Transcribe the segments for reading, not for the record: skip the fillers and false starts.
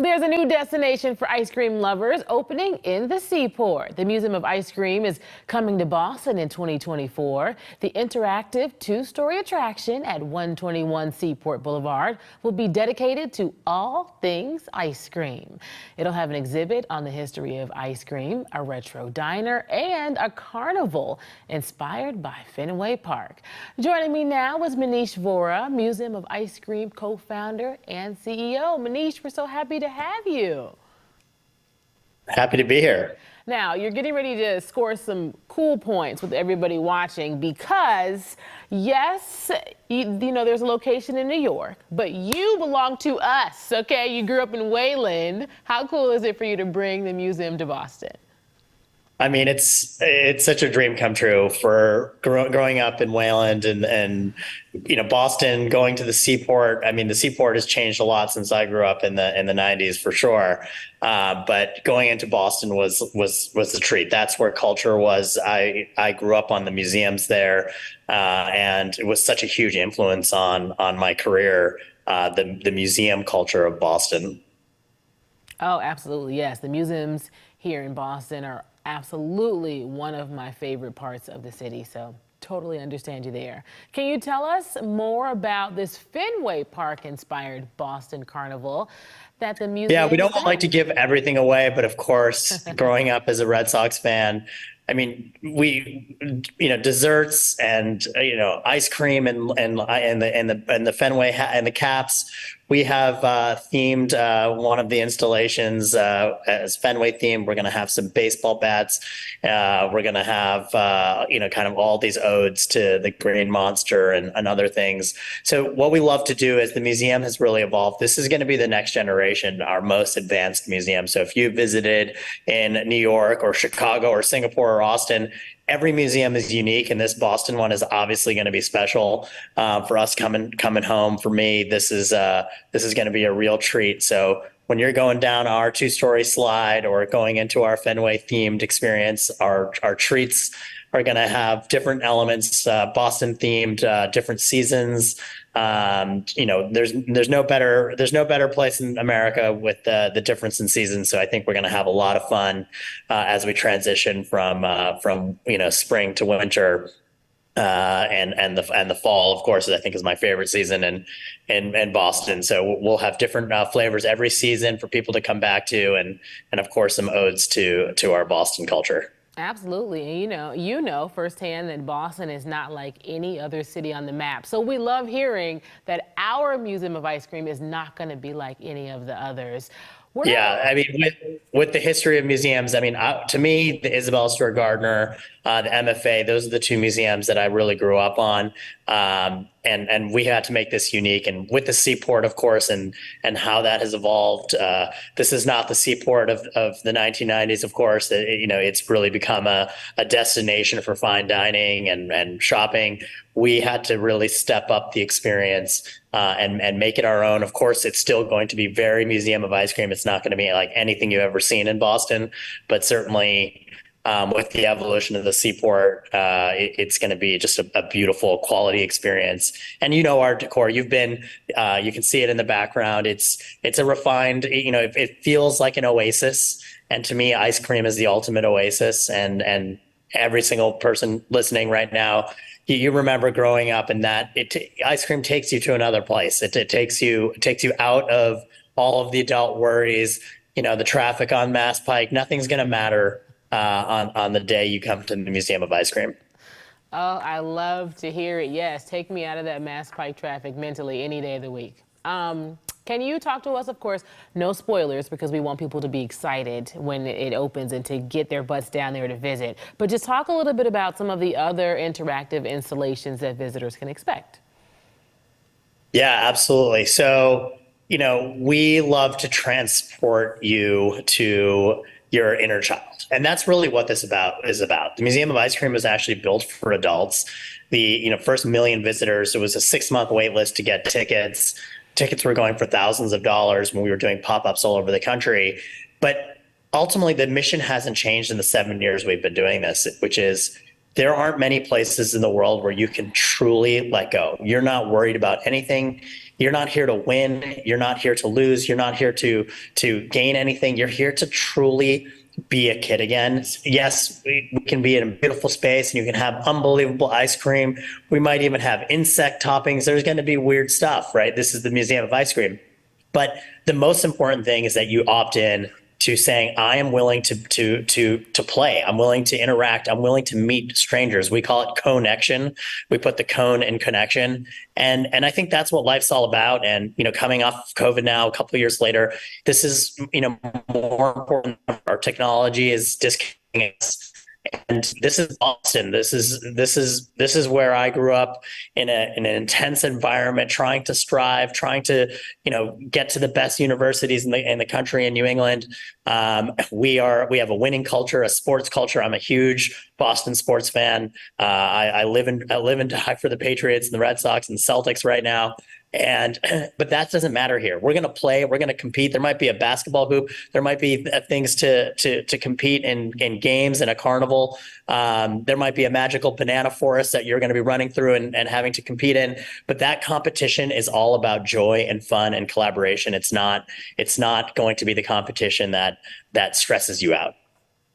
There's a new destination for ice cream lovers opening in the Seaport. The Museum of Ice Cream is coming to Boston in 2024. The interactive two-story attraction at 121 Seaport Boulevard will be dedicated to all things ice cream. It'll have an exhibit on the history of ice cream, a retro diner, and a carnival inspired by Fenway Park. Joining me now is Manish Vora, Museum of Ice Cream co-founder and CEO. Manish, we're so happy to have you. Happy to be here. Now, you're getting ready to score some cool points with everybody watching because, yes, you know, there's a location in New York, but you belong to us, okay? You grew up in Wayland. How cool is it for you to bring the museum to Boston? I mean, it's such a dream come true for growing up in Wayland and you know, Boston, going to the Seaport. I mean, the Seaport has changed a lot since I grew up in the 90s for sure. But going into Boston was a treat. That's where culture was. I grew up on the museums there, and it was such a huge influence on my career. The museum culture of Boston. Oh, absolutely, yes. The museums here in Boston are absolutely one of my favorite parts of the city, so totally understand you there. Can you tell us more about this Fenway Park inspired Boston Carnival that the museum? Yeah, we don't like to give everything away, but of course, growing up as a Red Sox fan, I mean, desserts and ice cream and the Fenway and the caps. We have themed one of the installations as Fenway themed. We're going to have some baseball bats. We're going to have kind of all these odes to the Green Monster and other things. So what we love to do is the museum has really evolved. This is going to be the next generation, our most advanced museum. So if you visited in New York or Chicago or Singapore or Austin, every museum is unique, and this Boston one is obviously going to be special for us coming home. For me, this is going to be a real treat. So when you're going down our two-story slide or going into our Fenway themed experience, our treats are going to have different elements, Boston themed, different seasons. There's no better place in America with the difference in seasons. So I think we're going to have a lot of fun as we transition from spring to winter. And the fall, of course, I think is my favorite season in Boston. So we'll have different flavors every season for people to come back to, and of course some odes to our Boston culture. Absolutely. And you know firsthand that Boston is not like any other city on the map. So we love hearing that our Museum of Ice Cream is not going to be like any of the others. I mean, with the history of museums, I mean, to me, the Isabella Stewart Gardner, the MFA, those are the two museums that I really grew up on. And we had to make this unique. And with the Seaport, of course, and how that has evolved, this is not the Seaport of the 1990s, of course. It's really become a destination for fine dining and shopping. We had to really step up the experience and make it our own. Of course, it's still going to be very Museum of Ice Cream. It's not going to be like anything you've ever seen in Boston, but certainly with the evolution of the Seaport, it's going to be just a beautiful quality experience. And our decor, you can see it in the background. It's a refined, it feels like an oasis. And to me, ice cream is the ultimate oasis. And every single person listening right now, you remember growing up and that ice cream takes you to another place. It takes you out of all of the adult worries, the traffic on Mass Pike. Nothing's going to matter on the day you come to the Museum of Ice Cream. Oh, I love to hear it. Yes, take me out of that Mass Pike traffic mentally any day of the week. Can you talk to us, of course, no spoilers because we want people to be excited when it opens and to get their butts down there to visit. But just talk a little bit about some of the other interactive installations that visitors can expect. Yeah, absolutely. So, we love to transport you to your inner child. And that's really what this is about. The Museum of Ice Cream was actually built for adults. The first million visitors, it was a 6-month wait list to get tickets. Tickets were going for thousands of dollars when we were doing pop-ups all over the country. But ultimately, the mission hasn't changed in the 7 years we've been doing this, which is there aren't many places in the world where you can truly let go. You're not worried about anything. You're not here to win. You're not here to lose. You're not here to gain anything. You're here to truly be a kid again. Yes, we can be in a beautiful space and you can have unbelievable ice cream. We might even have insect toppings. There's going to be weird stuff, right? This is the Museum of Ice Cream. But the most important thing is that you opt in to saying, I am willing to play. I'm willing to interact. I'm willing to meet strangers. We call it connection. We put the cone in connection. And I think that's what life's all about. And, coming off of COVID now, a couple of years later, this is, more important. Our technology is disconnecting us. And this is Boston. This is where I grew up in an intense environment, trying to strive, trying to get to the best universities in the country in New England. We have a winning culture, a sports culture. I'm a huge Boston sports fan. I live and die for the Patriots and the Red Sox and the Celtics right now. But that doesn't matter here. We're going to play. We're going to compete. There might be a basketball hoop. There might be things to compete in games and a carnival. There might be a magical banana forest that you're going to be running through and having to compete in. But that competition is all about joy and fun and collaboration. It's not going to be the competition that stresses you out.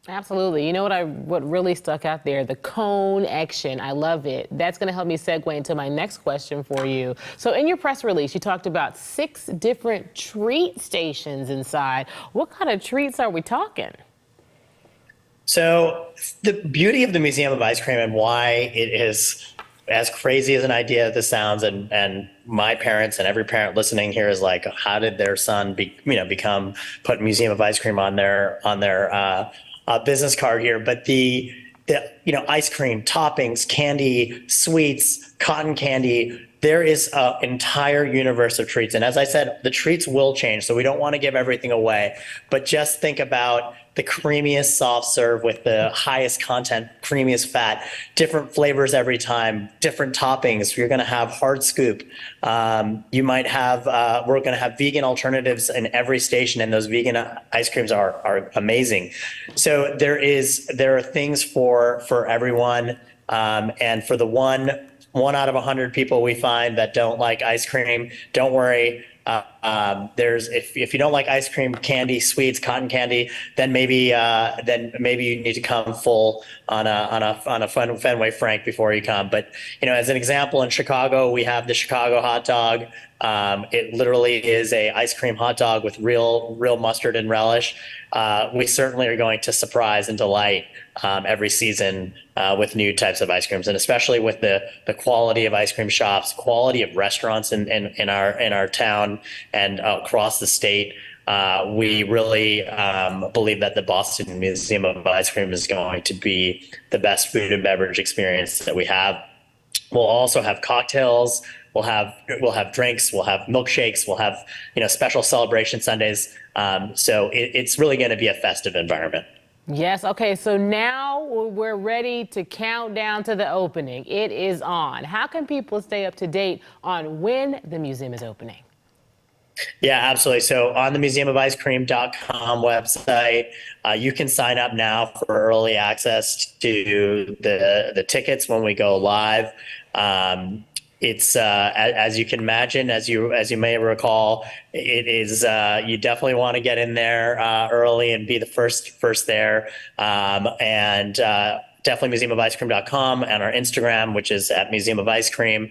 Absolutely. You know what really stuck out there? The cone action. I love it. That's going to help me segue into my next question for you. So in your press release, you talked about 6 different treat stations inside. What kind of treats are we talking? So the beauty of the Museum of Ice Cream and why it is as crazy as an idea this sounds, and my parents and every parent listening here is like, how did their son put Museum of Ice Cream on their business card here? But the ice cream, toppings, candy, sweets, cotton candy, there is an entire universe of treats. And as I said, the treats will change. So we don't want to give everything away, but just think about the creamiest soft serve with the highest content, creamiest fat, different flavors every time, different toppings. You're going to have hard scoop. You might have, we're going to have vegan alternatives in every station, and those vegan ice creams are amazing. So there are things for everyone. And for the one out of 100 people we find that don't like ice cream, don't worry. If you don't like ice cream, candy, sweets, cotton candy, then maybe you need to come full on a Fenway Frank before you come. But as an example, in Chicago, we have the Chicago hot dog. It literally is a ice cream hot dog with real mustard and relish. We certainly are going to surprise and delight every season with new types of ice creams, and especially with the quality of ice cream shops, quality of restaurants in our town and across the state. We really believe that the Boston Museum of Ice Cream is going to be the best food and beverage experience that we have. We'll also have cocktails. We'll have drinks. We'll have milkshakes. We'll have special celebration Sundays. So it's really going to be a festive environment. Yes. Okay. So now we're ready to count down to the opening. It is on. How can people stay up to date on when the museum is opening? Yeah, absolutely. So on the museumoficecream.com website, you can sign up now for early access to the tickets when we go live. It's as you can imagine, as you may recall, it is you definitely want to get in there early and be the first there, and definitely museumoficecream.com and our Instagram, which is at Museum of Ice Cream.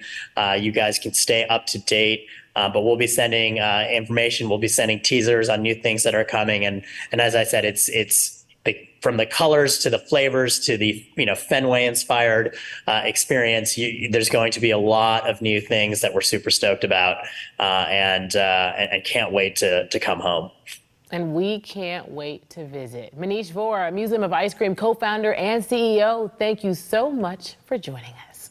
You guys can stay up to date. But we'll be sending information. We'll be sending teasers on new things that are coming. And as I said, it's from the colors to the flavors to the Fenway inspired experience. There's going to be a lot of new things that we're super stoked about, and can't wait to come home. And we can't wait to visit. Manish Vora, Museum of Ice Cream co-founder and CEO, thank you so much for joining us.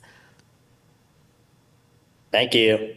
Thank you.